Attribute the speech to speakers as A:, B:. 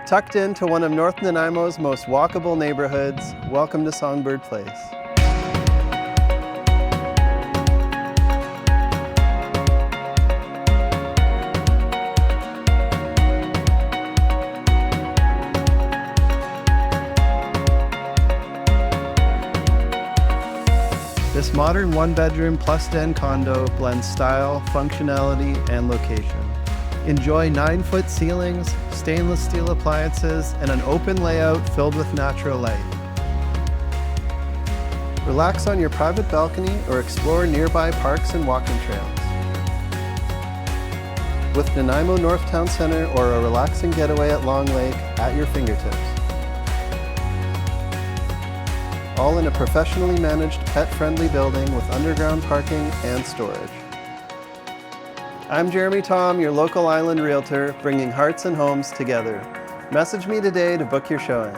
A: Tucked into one of North Nanaimo's most walkable neighborhoods, welcome to Songbird Place. This modern one-bedroom plus-den condo blends style, functionality, and location. Enjoy 9-foot ceilings, stainless steel appliances, and an open layout filled with natural light. Relax on your private balcony or explore nearby parks and walking trails. With Nanaimo North Town Center or a relaxing getaway at Long Lake at your fingertips. All in a professionally managed, pet-friendly building with underground parking and storage. I'm Jeremy Tom, your local island realtor, bringing hearts and homes together. Message me today to book your showing.